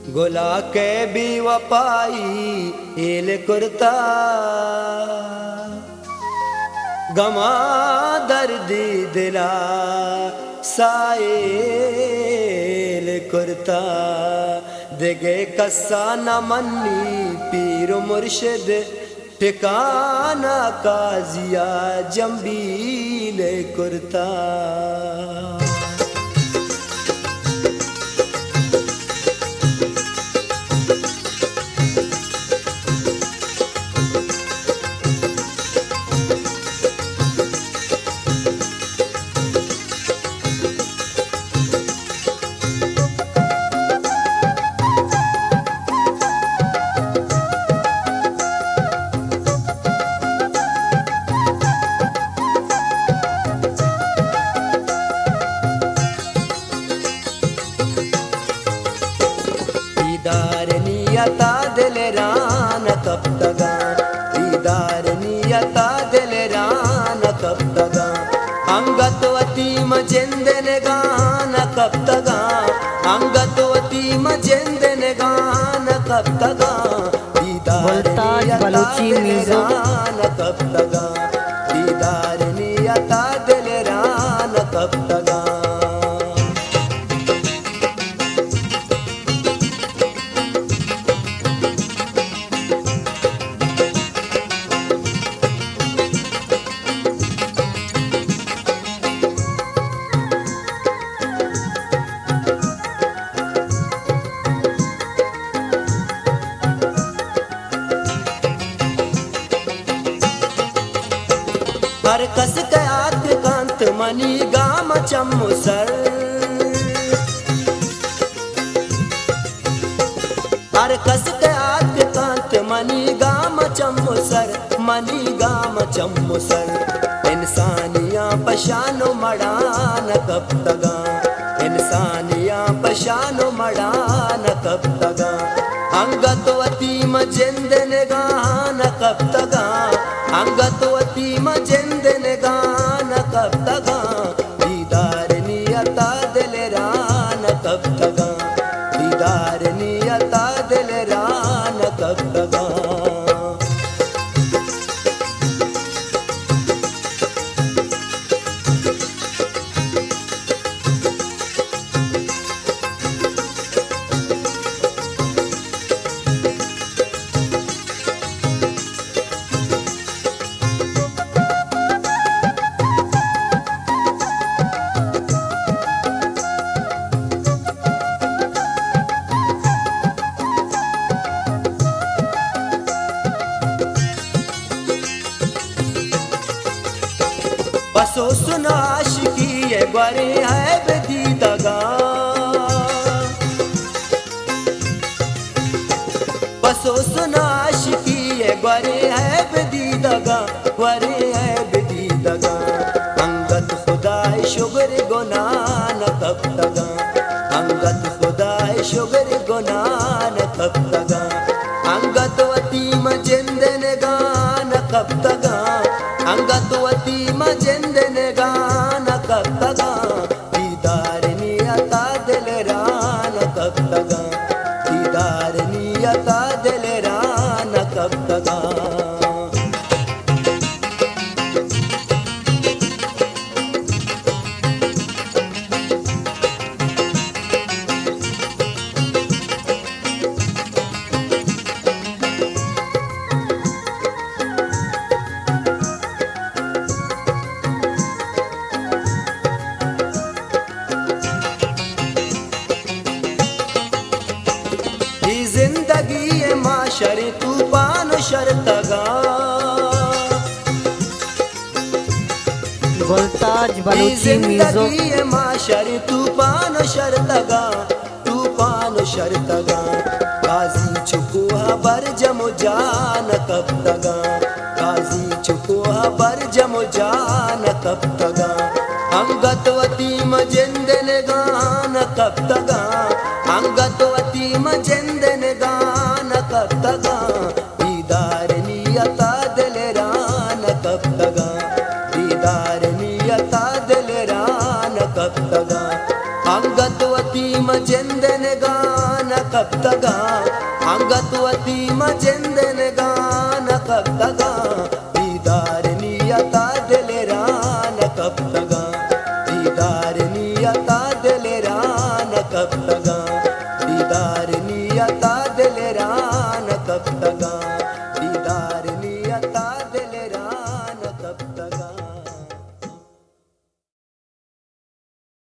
गोला के भी वपाई एल कुर्ता गमा दर्दी दिला साएल कुर्ता देगे कस्सा न मन्नी पीर मुर्शिद ठिकाना काजिया जंबील कुर्ता। दीदार नियता दिल रान कब तगा, दीदार नियता दिल रान कब तगा, अंगतवती मजिंदन गान कब तगा, अंगतवती मजिंदन गान कब तगा, दीदार नियता रान कब तगा, दीदार नियता दिल रान कब तगा। हर कस कयात कांत मनी गाम चमुसर, हर कस कयात कांत मनी गाम चमुसर, मनी गाम चमुसर, इंसानिया पशानो मड़ान कब तगा, इंसानिया पशानो मड़ान कब तगा, अंगतवती मजिंदन गान कब तगा, अंगतवती मजिंदन गान कब तगा, दीदार नियता दिल रान कब तगा, दीदार नियता दिल रान कब तगा। बसो सुनाश की ये बरे है बेदीदगा, बसो सुनाश की ये बरे है बेदीदगा, बरे है बेदीदगा, अंगत खुदाए शुगर गुनान कब तगा, अंगत खुदाए शुगर गुनान कब तगा, अंगतवती मजिंदन गान कब तगा, अंगतवती मजिंदन गान कब तगा, दीदार नियता दिल रान कब तगा, दीदार नियता दिल रान कब तगा। जिंदगी माशर तूफान शर्तगा, गुलताज बलूची जिंदगी माशर तूफान शर्तगा, तूफान शर्तगा, काजी चुको बर जमो जान कब तगा, काजी चुको बर जमो जान कब तगा, अंगतवती मजिंदन गान कब तगा, अंगतवती मजिंदन गान कब तगा, दीदार नियता दिल रान कब तगा, दीदार नियता दिल रान कब तगा, अंगतवती मजिंदन गान कब तगा अंगतवती मजेंदन गान कब तगा दीदार नियता दिलरान कब तगा दीदार नियता दिलरान कब तगा